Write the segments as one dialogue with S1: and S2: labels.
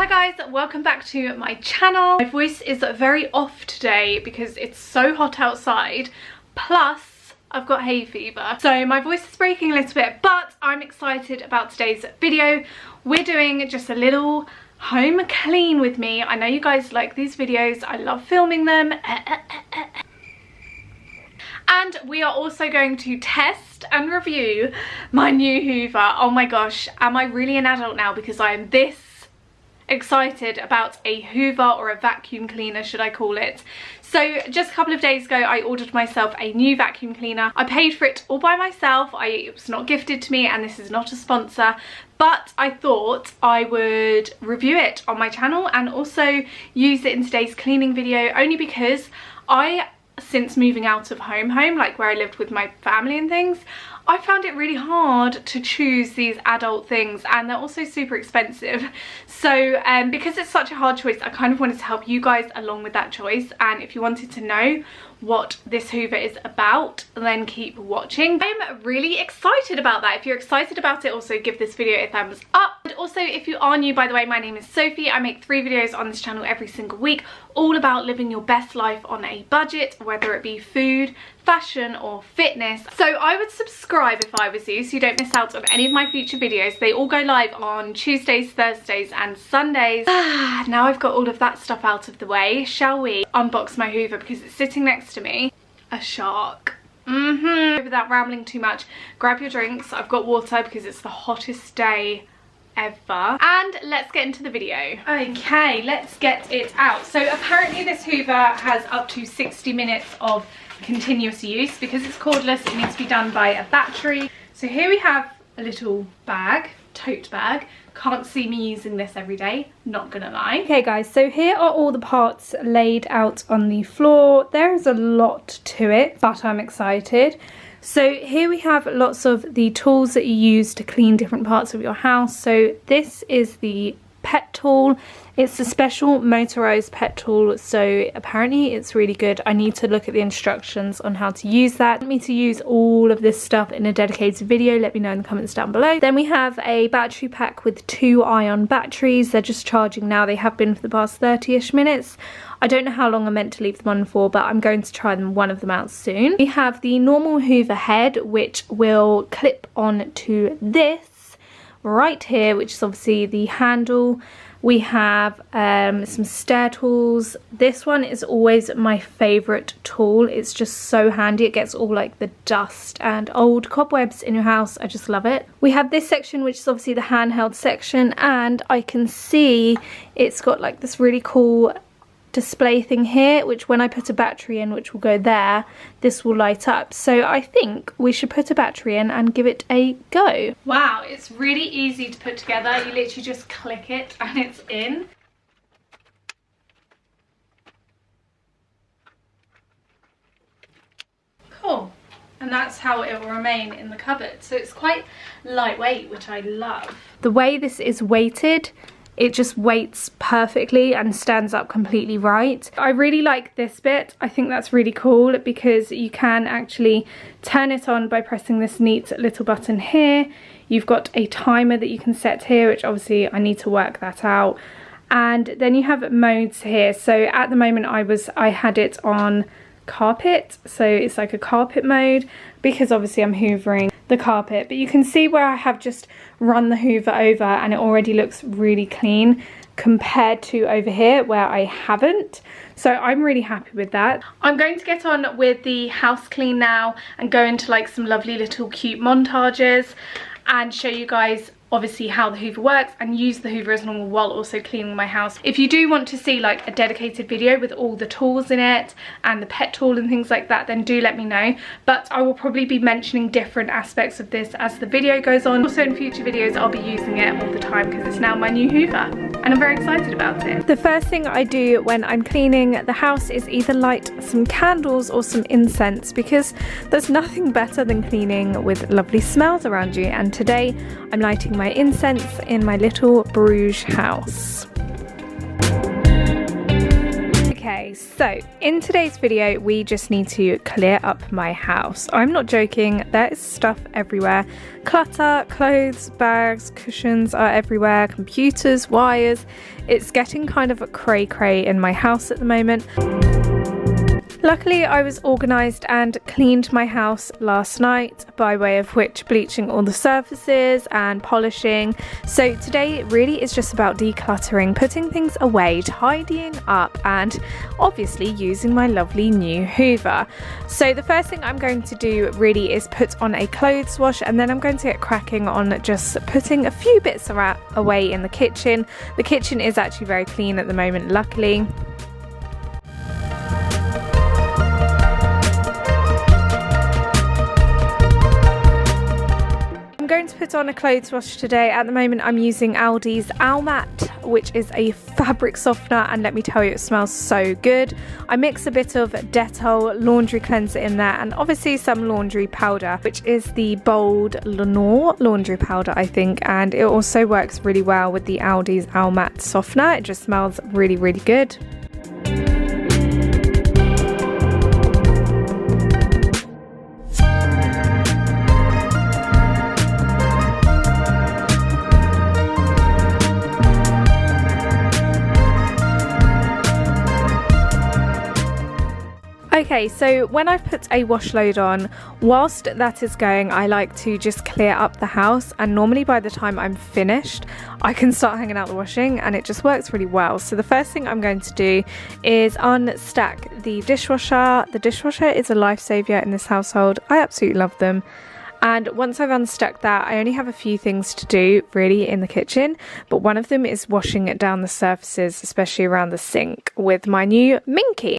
S1: Hi guys, welcome back to my channel. My voice is very off today because it's so hot outside, plus I've got hay fever. So my voice is breaking a little bit, but I'm excited about today's video. We're doing just a little home clean with me. I know you guys like these videos. I love filming them. And we are also going to test and review my new Hoover. Oh my gosh, am I really an adult now because I am this excited about a Hoover, or a vacuum cleaner should I call it. So just a couple of days ago I ordered myself a new vacuum cleaner. I paid for it all by myself. It was not gifted to me, and this is not a sponsor, but I thought I would review it on my channel and also use it in today's cleaning video, only because since moving out of home, like where I lived with my family and things, I found it really hard to choose these adult things, and they're also super expensive. So because it's such a hard choice, I kind of wanted to help you guys along with that choice. And if you wanted to know what this Hoover is about, then keep watching. I'm really excited about that. If you're excited about it, also give this video a thumbs up. And also, if you are new, by the way, my name is Sophie. I make 3 videos on this channel every single week, all about living your best life on a budget, whether it be food, fashion or fitness. So I would subscribe if I was you, so you don't miss out on any of my future videos. They all go live on Tuesdays, Thursdays and Sundays. Now I've got all of that stuff out of the way, shall we unbox my Hoover, because it's sitting next to me. A shark. Without rambling too much, grab your drinks. I've got water because it's the hottest day ever, and let's get into the video. Okay, let's get it out. So apparently this Hoover has up to 60 minutes of continuous use. Because it's cordless, it needs to be done by a battery. So here we have a little bag, tote bag. Can't see me using this every day, not gonna lie. Okay guys, so here are all the parts laid out on the floor. There's a lot to it, but I'm excited. So here we have lots of the tools that you use to clean different parts of your house. So this is the pet tool. It's a special motorized pet tool, so apparently it's really good. I need to look at the instructions on how to use that. Want me to use all of this stuff in a dedicated video? Let me know in the comments down below. Then we have a battery pack with 2 ion batteries. They're just charging now. They have been for the past 30-ish minutes. I don't know how long I'm meant to leave them on for, but I'm going to try one of them out soon. We have the normal Hoover head, which will clip on to this right here, which is obviously the handle. We have some stair tools. This one is always my favourite tool. It's just so handy. It gets all like the dust and old cobwebs in your house. I just love it. We have this section, which is obviously the handheld section, and I can see it's got like this really cool display thing here, which when I put a battery in, which will go there, this will light up. So I think we should put a battery in and give it a go. Wow, it's really easy to put together. You literally just click it and it's in. Cool. And that's how it will remain in the cupboard. So it's quite lightweight, which I love. The way this is weighted, it just weights perfectly and stands up completely right. I really like this bit. I think that's really cool because you can actually turn it on by pressing this neat little button here. You've got a timer that you can set here, which obviously I need to work that out. And then you have modes here. So at the moment I had it on carpet, so it's like a carpet mode because obviously I'm hoovering the carpet, but you can see where I have just run the Hoover over and it already looks really clean compared to over here where I haven't. So I'm really happy with that. I'm going to get on with the house clean now and go into like some lovely little cute montages and show you guys obviously how the Hoover works and use the Hoover as normal while also cleaning my house. If you do want to see like a dedicated video with all the tools in it and the pet tool and things like that, then do let me know. But I will probably be mentioning different aspects of this as the video goes on. Also in future videos I'll be using it all the time because it's now my new Hoover and I'm very excited about it. The first thing I do when I'm cleaning the house is either light some candles or some incense, because there's nothing better than cleaning with lovely smells around you, and today I'm lighting my incense in my little Bruges house. Okay, Okay, so in today's video we just need to clear up my house. I'm not joking, there is stuff everywhere. Clutter, clothes, bags, cushions are everywhere, computers, wires. It's getting kind of a cray-cray in my house at the moment. Luckily, I was organised and cleaned my house last night, by way of which bleaching all the surfaces and polishing. So today really is just about decluttering, putting things away, tidying up, and obviously using my lovely new Hoover. So the first thing I'm going to do really is put on a clothes wash, and then I'm going to get cracking on just putting a few bits away in the kitchen. The kitchen is actually very clean at the moment, luckily. I'm going to put on a clothes wash today. At the moment I'm using Aldi's Almat, which is a fabric softener, and let me tell you, it smells so good. I mix a bit of Dettol laundry cleanser in there, and obviously some laundry powder, which is the Bold Lenore laundry powder, I think, and it also works really well with the Aldi's Almat softener. It just smells really, really good. Okay, so when I've put a wash load on, whilst that is going, I like to just clear up the house, and normally by the time I'm finished, I can start hanging out the washing, and it just works really well. So the first thing I'm going to do is unstack the dishwasher. The dishwasher is a lifesaver in this household. I absolutely love them. And once I've unstuck that, I only have a few things to do really in the kitchen, but one of them is washing it down the surfaces, especially around the sink, with my new Minky.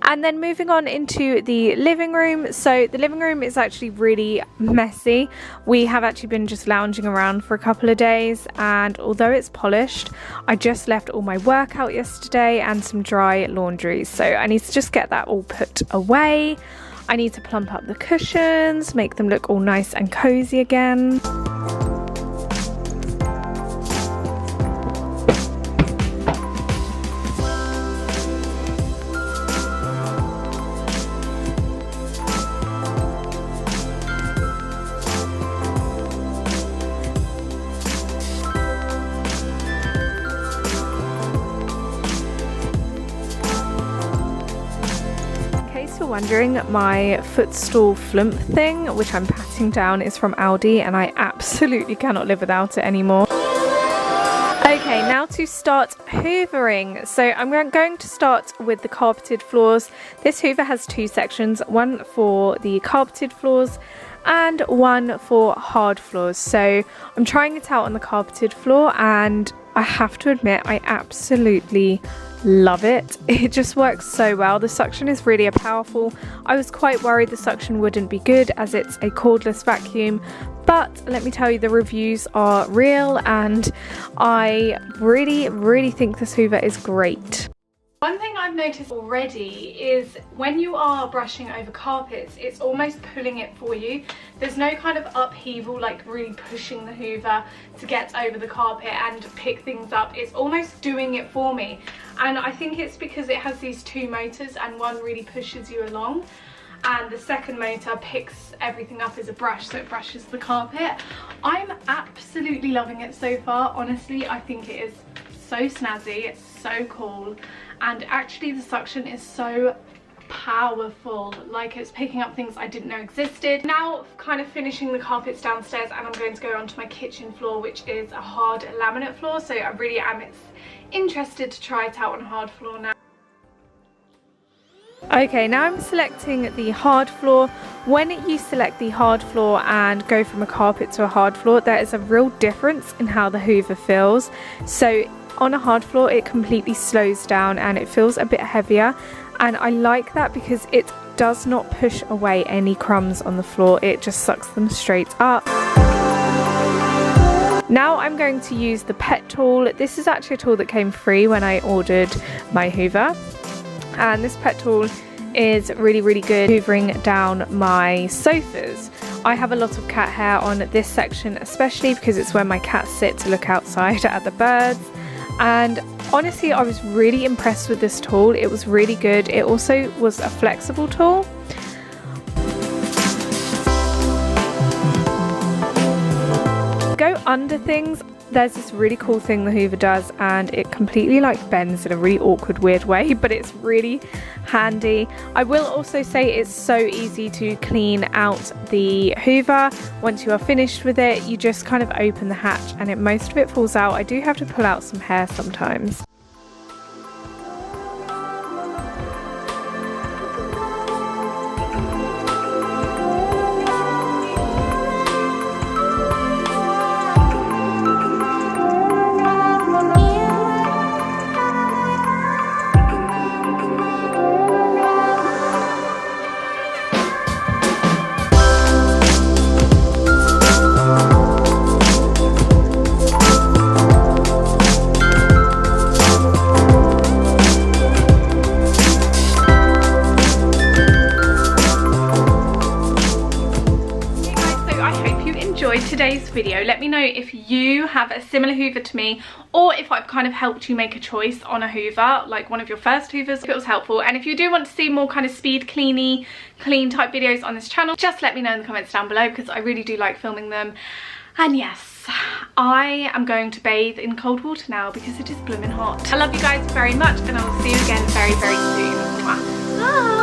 S1: And then moving on into the living room. So the living room is actually really messy. We have actually been just lounging around for a couple of days, and although it's polished, I just left all my work out yesterday and some dry laundry. So I need to just get that all put away. I need to plump up the cushions, make them look all nice and cozy again. Wondering, my footstool flump thing, which I'm patting down, is from Aldi, and I absolutely cannot live without it anymore. Okay, now to start hoovering. So I'm going to start with the carpeted floors. This Hoover has two sections, one for the carpeted floors and one for hard floors. So I'm trying it out on the carpeted floor, and I have to admit, I absolutely love it. It just works so well. The suction is really powerful. I was quite worried the suction wouldn't be good as it's a cordless vacuum, but let me tell you, the reviews are real, and I really think this Hoover is great. One thing I've noticed already is when you are brushing over carpets, it's almost pulling it for you. There's no kind of upheaval, like really pushing the Hoover to get over the carpet and pick things up. It's almost doing it for me. And I think it's because it has these two motors, and one really pushes you along, and the second motor picks everything up as a brush, so it brushes the carpet. I'm absolutely loving it so far. Honestly, I think it is so snazzy, it's so cool, and actually the suction is so powerful, like it's picking up things I didn't know existed. Now kind of finishing the carpets downstairs, and I'm going to go onto my kitchen floor, which is a hard laminate floor, so I really am interested to try it out on a hard floor now. Okay, now I'm selecting the hard floor. When you select the hard floor and go from a carpet to a hard floor, there is a real difference in how the Hoover feels. So on a hard floor, it completely slows down and it feels a bit heavier, and I like that because it does not push away any crumbs on the floor. It just sucks them straight up. Now I'm going to use the pet tool. This is actually a tool that came free when I ordered my hoover, and this pet tool is really, really good hoovering down my sofas. I have a lot of cat hair on this section, especially because it's where my cats sit to look outside at the birds. And honestly, I was really impressed with this tool. It was really good. It also was a flexible tool. Go under things. There's this really cool thing the hoover does, and it completely like bends in a really awkward, weird way, but it's really handy. I will also say it's so easy to clean out the hoover. Once you are finished with it, you just kind of open the hatch and most of it falls out. I do have to pull out some hair sometimes. Today's video. Let me know if you have a similar hoover to me, or if I've kind of helped you make a choice on a hoover, like one of your first hoovers, if it was helpful. And if you do want to see more kind of speed clean type videos on this channel, just let me know in the comments down below, because I really do like filming them. And yes, I am going to bathe in cold water now because it is blooming hot. I love you guys very much, and I will see you again very, very soon. Mwah. Bye.